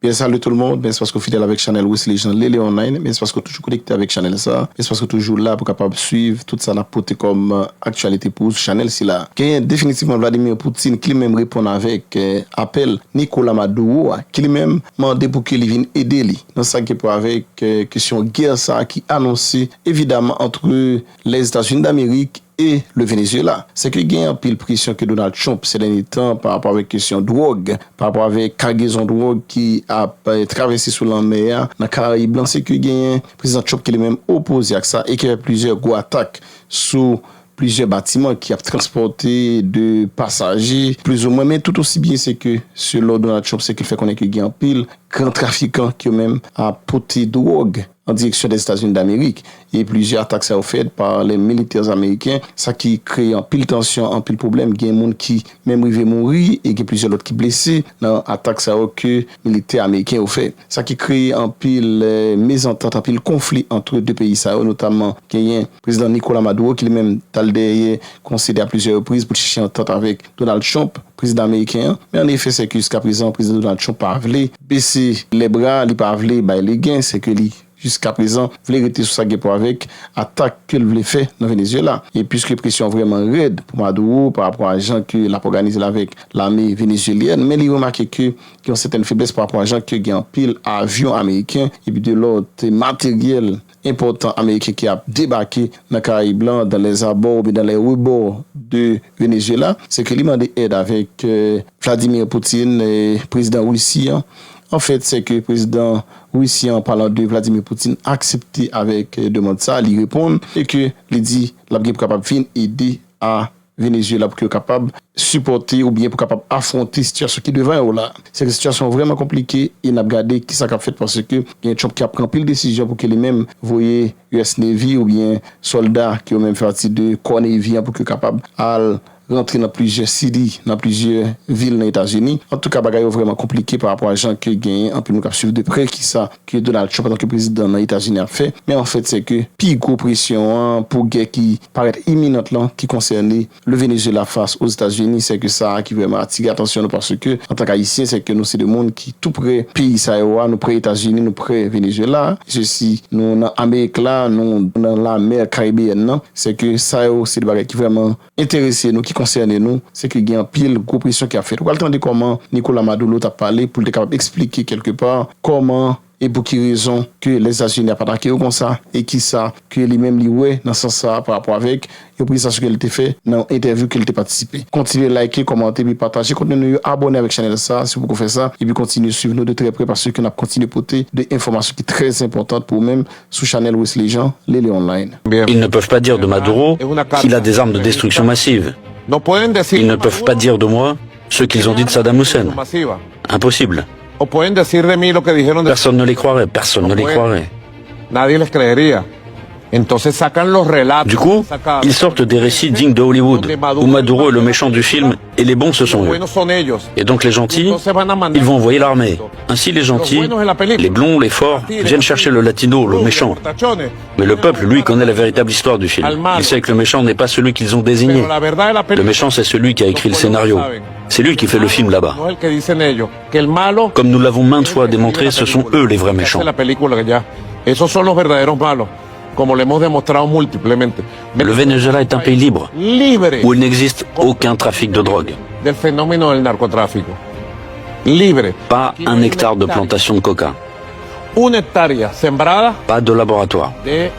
Bien, salut tout le monde. Bien, c'est parce que fidèle avec Channel Wesley Jean Lélé Online. Bien, c'est parce que toujours connecté avec Channel ça. Bien, c'est parce que toujours là pour capable suivre tout ça n'a porté comme actualité pour Channel si là. Qu'il définitivement Vladimir Poutine qui lui-même répond avec appel Nicolas Maduro qui lui-même demandé pour qu'il vienne aider lui. Dans ça qui pour avec question guerre ça qui annoncé évidemment entre les États-Unis d'Amérique et le Venezuela. C'est que il y a un pile pression que Donald Trump ces derniers temps par rapport avec question drogue, par rapport avec cargaison de drogue qui a traversé sous la mer dans Caraïbes. C'est que il y a un président Trump qui est même opposé à ça et qui a plusieurs gros attaques sous plusieurs bâtiments qui a transporté de passagers, plus ou moins, mais tout aussi bien, c'est que selon Donald Trump, c'est qu'il fait connaître qu'il y a un pile grand trafiquant qui même a porté drogue en direction des États-Unis d'Amérique. Et plusieurs attaques sont faites par les militaires américains, ça qui crée un pile tension, un pile problème. Il y a des gens qui même arrivent à mourir et il y a plusieurs autres qui blessés dans l'attaque que les militaires américains ont fait. Ça qui crée un pile mésentente, un pile conflit entre deux pays, ça, notamment il y a un président Nicolas Maduro qui lui-même d'ailleurs concédé à plusieurs reprises pour chercher un entente avec Donald Trump, président américain. Mais en effet, c'est que jusqu'à présent, le président Donald Trump n'a pas voulu baisser les bras, il n'a pas voulu les gains, c'est que lui jusqu'à présent, voulait rester sur sa guerre avec attaque qu'il voulait faire dans le Venezuela. Et puisque pression vraiment raide pour Maduro par rapport à gens qui l'a organisé avec l'armée vénézuélienne, mais il remarque que qui ont certaines faiblesses par rapport à gens qui ont un pile avion américain et puis de l'autre matériel important américain qui a débarqué dans les Caraïbes blancs, dans les abords, dans les rebords de Venezuela, c'est que lui m'a aide avec Vladimir Poutine, président russien. En fait, c'est que le président russien, en parlant de Vladimir Poutine, a accepté avec demande ça, il répond et que il dit la est capable de aider à Venezuela pour qu'il soit capable de supporter ou bien pour capable affronter situation qui devrait être là. C'est une situation vraiment compliquée et n'a regardé qui ça a fait parce que il y a un Trump qui a pris pile décision pour que les mêmes voyez US Navy ou bien soldats qui ont même fait partie de Corps Navy pour qu'ils soient capables de rentrer dans plusieurs cités, dans plusieurs villes dans les États-Unis. En tout cas, bagaille vraiment compliqué par rapport à gens qui gagnent. En plus, nous avons suivi de près qui ça que Donald Trump en tant que président dans les États-Unis a fait. Mais en fait, c'est que plus gros pression pour guerre qui paraît imminente là, qui concerne le Venezuela face aux États-Unis, c'est que ça qui vraiment attire attention parce que en tant qu'haïtien, c'est que nous c'est des monde qui tout près pays ça nous près États-Unis, nous près Venezuela. Ceci nous dans Amérique là, nous dans la mer Caribéenne, c'est que ça c'est des bagages qui vraiment intéressent nous qui concerne nous, c'est qu'il y a un pile gros pression qui a fait. On va attendre comment Nicolas Maduro a parlé pour être capable d'expliquer quelque part comment et pour quelle raison que les États-Unis n'ont pas attaqué comme ça et qui ça que lui-même lui ouais dans ce sens ça par rapport avec et pour ça ce qu'elle était fait dans l'interview qu'elle était participé. Continuez à liker, commenter puis partager, continuez à abonner avec Channel ça si vous faites ça et puis continuez à suivre nous de très près parce que nous continuons à porter des informations qui sont très importantes pour même sous Channel Wesley Jean Lélé Online. Ils ne peuvent pas dire de Maduro qu'il a des armes de destruction massive. Ils ne peuvent pas dire de moi ce qu'ils ont dit de Saddam Hussein. Impossible. Personne ne les croirait, personne ne les croirait. Du coup, ils sortent des récits dignes de Hollywood, où Maduro est le méchant du film et les bons ce sont eux. Et donc les gentils, ils vont envoyer l'armée. Ainsi les gentils, les blonds, les forts, viennent chercher le latino, le méchant. Mais le peuple, lui, connaît la véritable histoire du film. Il sait que le méchant n'est pas celui qu'ils ont désigné. Le méchant, c'est celui qui a écrit le scénario. C'est lui qui fait le film là-bas. Comme nous l'avons maintes fois démontré, ce sont eux les vrais méchants. Le Venezuela est un pays libre, où il n'existe aucun trafic de drogue. Pas un hectare de plantation de coca. Pas de laboratoire. Et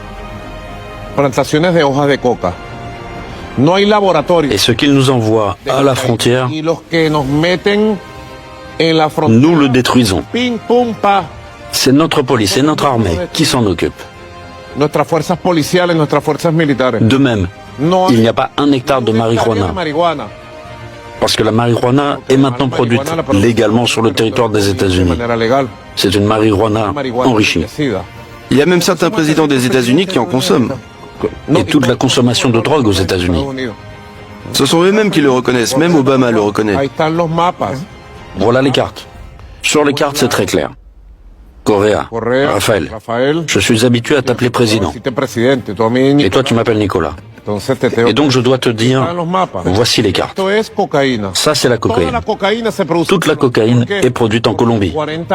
ce qu'ils nous envoient à la frontière, nous le détruisons. C'est notre police et notre armée qui s'en occupent. De même, il n'y a pas un hectare de marijuana. Parce que la marijuana est maintenant produite légalement sur le territoire des États-Unis. C'est une marijuana enrichie. Il y a même certains présidents des États-Unis qui en consomment. Et toute la consommation de drogue aux États-Unis. Ce sont eux-mêmes qui le reconnaissent, même Obama le reconnaît. Voilà les cartes. Sur les cartes, c'est très clair. Correa, Rafael, je suis habitué à t'appeler président. Et toi, tu m'appelles Nicolas. Et donc je dois te dire, voici les cartes. Ça c'est la cocaïne. Toute la cocaïne est produite en Colombie.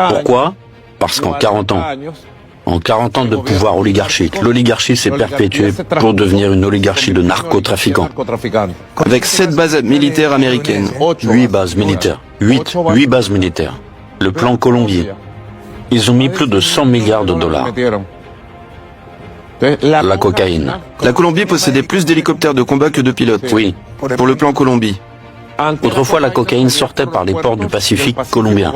Pourquoi? Parce qu'en 40 ans de pouvoir oligarchique, l'oligarchie s'est perpétuée pour devenir une oligarchie de narcotrafiquants. Avec 7 bases militaires américaines. 8 bases militaires. 8 bases militaires. Le plan Colombier. Ils ont mis plus de 100 milliards de dollars. La cocaïne. La Colombie possédait plus d'hélicoptères de combat que de pilotes. Oui. Pour le plan Colombie. Autrefois, la cocaïne sortait par les ports du Pacifique colombien.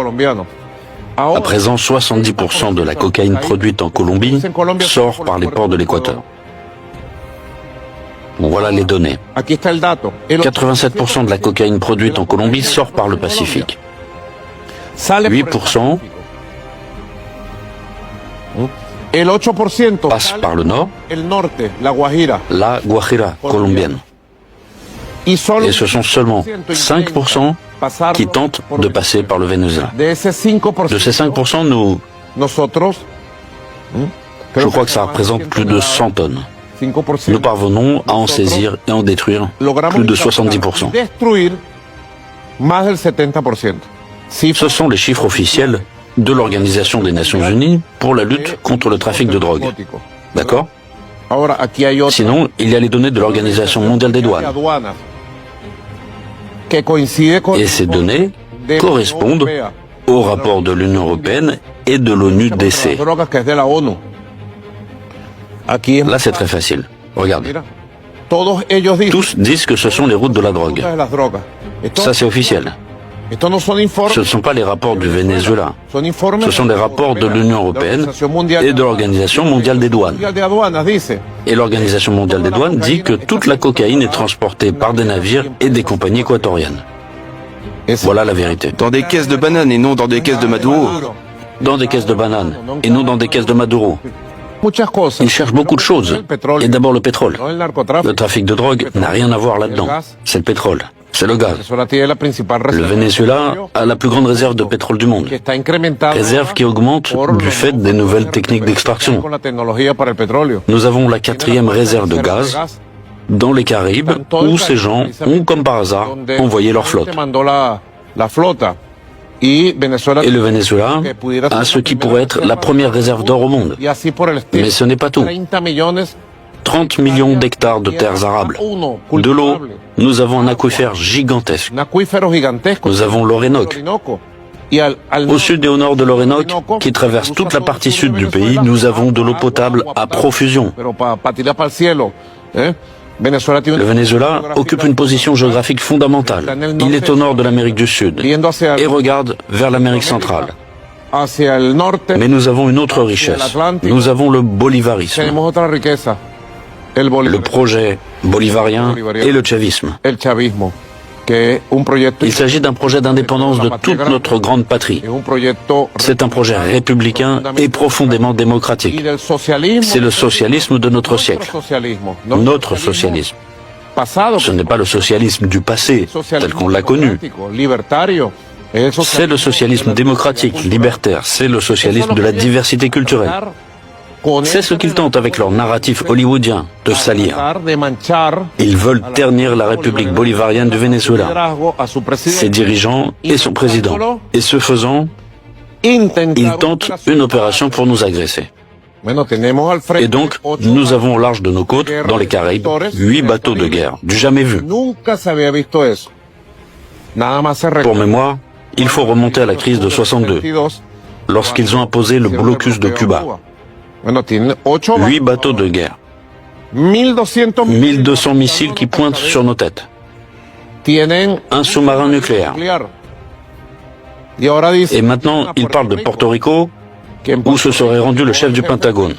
À présent, 70% de la cocaïne produite en Colombie sort par les ports de l'Équateur. Voilà les données. 87% de la cocaïne produite en Colombie sort par le Pacifique. 8% passe par le nord, la Guajira colombienne. Et ce sont seulement 5% qui tentent de passer par le Venezuela. De ces 5%, je crois que ça représente plus de 100 tonnes. Nous parvenons à en saisir et en détruire plus de 70%. Ce sont les chiffres officiels de l'Organisation des Nations Unies pour la lutte contre le trafic de drogue. D'accord? Sinon, il y a les données de l'Organisation mondiale des douanes. Et ces données correspondent au rapport de l'Union européenne et de l'ONU-DC. Là, c'est très facile. Regarde. Tous disent que ce sont les routes de la drogue. Ça, c'est officiel. Ce ne sont pas les rapports du Venezuela. Ce sont les rapports de l'Union européenne et de l'Organisation mondiale des douanes. Et l'Organisation mondiale des douanes dit que toute la cocaïne est transportée par des navires et des compagnies équatoriennes. Voilà la vérité. Dans des caisses de bananes et non dans des caisses de Maduro. Dans des caisses de bananes et non dans des caisses de Maduro. Ils cherchent beaucoup de choses. Et d'abord le pétrole. Le trafic de drogue n'a rien à voir là-dedans. C'est le pétrole. C'est le gaz. Le Venezuela a la plus grande réserve de pétrole du monde. Réserve qui augmente du fait des nouvelles techniques d'extraction. Nous avons la 4e réserve de gaz dans les Caraïbes où ces gens ont, comme par hasard, envoyé leur flotte. Et le Venezuela a ce qui pourrait être la première réserve d'or au monde. Mais ce n'est pas tout. 30 millions d'hectares de terres arables. De l'eau, nous avons un aquifère gigantesque. Nous avons l'Orénoque. Au sud et au nord de l'Orénoque, qui traverse toute la partie sud du pays, nous avons de l'eau potable à profusion. Le Venezuela occupe une position géographique fondamentale. Il est au nord de l'Amérique du Sud et regarde vers l'Amérique centrale. Mais nous avons une autre richesse. Nous avons le bolivarisme. Le projet bolivarien et le chavisme. Il s'agit d'un projet d'indépendance de toute notre grande patrie. C'est un projet républicain et profondément démocratique. C'est le socialisme de notre siècle. Notre socialisme. Ce n'est pas le socialisme du passé, tel qu'on l'a connu. C'est le socialisme démocratique, libertaire. C'est le socialisme de la diversité culturelle. C'est ce qu'ils tentent avec leur narratif hollywoodien de salir. Ils veulent ternir la République bolivarienne du Venezuela, ses dirigeants et son président. Et ce faisant, ils tentent une opération pour nous agresser. Et donc, nous avons au large de nos côtes, dans les Caraïbes, 8 bateaux de guerre, du jamais vu. Pour mémoire, il faut remonter à la crise de 62, lorsqu'ils ont imposé le blocus de Cuba. 8 bateaux de guerre. 1200 missiles qui pointent sur nos têtes. Un sous-marin nucléaire. Et maintenant, il parle de Porto Rico, où se serait rendu le chef du Pentagone.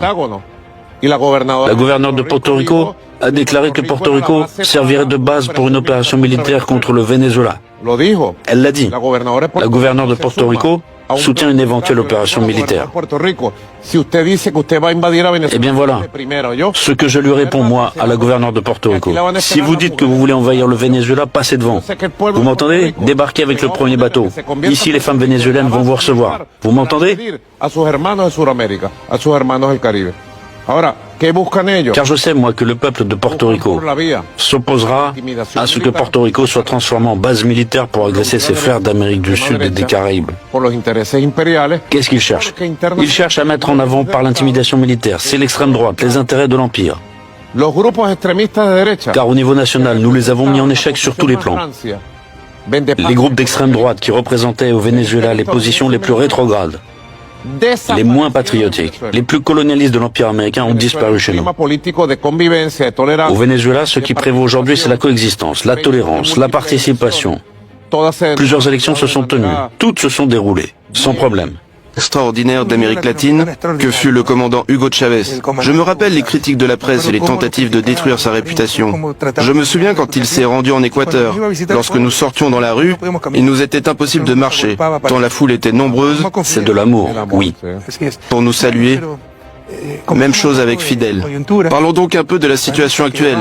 La gouverneure de Porto Rico a déclaré que Porto Rico servirait de base pour une opération militaire contre le Venezuela. Elle l'a dit. La gouverneure de Porto Rico soutient une éventuelle opération militaire. Eh bien voilà, ce que je lui réponds moi à la gouverneure de Porto Rico. Si vous dites que vous voulez envahir le Venezuela, passez devant. Vous m'entendez? Débarquez avec le premier bateau. Ici, les femmes vénézuéliennes vont vous recevoir. Vous m'entendez? Car je sais, moi, que le peuple de Porto Rico s'opposera à ce que Porto Rico soit transformé en base militaire pour agresser ses frères d'Amérique du Sud et des Caraïbes. Qu'est-ce qu'ils cherchent? Ils cherchent à mettre en avant par l'intimidation militaire. C'est l'extrême droite, les intérêts de l'Empire. Car au niveau national, nous les avons mis en échec sur tous les plans. Les groupes d'extrême droite qui représentaient au Venezuela les positions les plus rétrogrades, les moins patriotiques, les plus colonialistes de l'Empire américain ont disparu chez nous. Au Venezuela, ce qui prévaut aujourd'hui, c'est la coexistence, la tolérance, la participation. Plusieurs élections se sont tenues. Toutes se sont déroulées, sans problème. Extraordinaire d'Amérique latine que fut le commandant Hugo Chavez. Je me rappelle les critiques de la presse et les tentatives de détruire sa réputation. Je me souviens quand il s'est rendu en Équateur. Lorsque nous sortions dans la rue, il nous était impossible de marcher, tant la foule était nombreuse. C'est de l'amour, oui. Pour nous saluer. Même chose avec Fidel. Parlons donc un peu de la situation actuelle.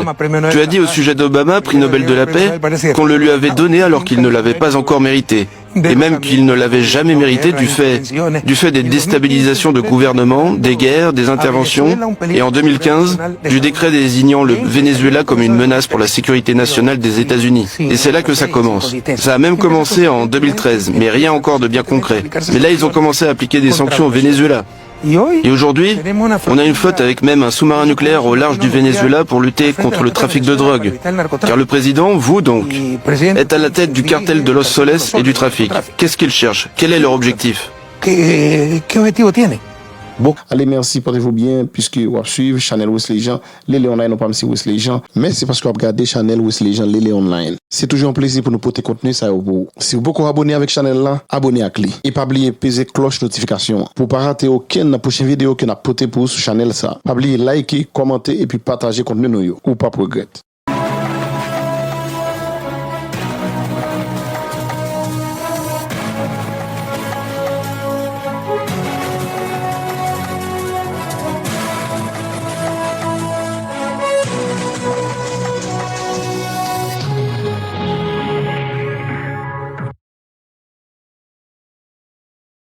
Tu as dit au sujet d'Obama, prix Nobel de la paix, qu'on le lui avait donné alors qu'il ne l'avait pas encore mérité. Et même qu'il ne l'avait jamais mérité du fait des déstabilisations de gouvernement, des guerres, des interventions, et en 2015, du décret désignant le Venezuela comme une menace pour la sécurité nationale des États-Unis. Et c'est là que ça commence. Ça a même commencé en 2013, mais rien encore de bien concret. Mais là, ils ont commencé à appliquer des sanctions au Venezuela. Et aujourd'hui, on a une flotte avec même un sous-marin nucléaire au large du Venezuela pour lutter contre le trafic de drogue. Car le président, vous donc, êtes à la tête du cartel de Los Soles et du trafic. Qu'est-ce qu'ils cherchent? Quel est leur objectif? Bon, allez, merci, portez-vous bien, puisque vous suivez Channel Wesley Jean, les online, non pas M. Wesley Jean, mais c'est parce que vous regardez Channel Wesley Jean, les online. C'est toujours un plaisir pour nous porter contenu, ça vous. Si vous beaucoup abonné avec Channel là, abonnez à clé. Et pas oublier peser cloche notification pour pas rater aucune prochaine vidéo que n'a porté pour ce channel ça. Pas oublier liker, commenter et puis partager contenu nous ou pas regretter.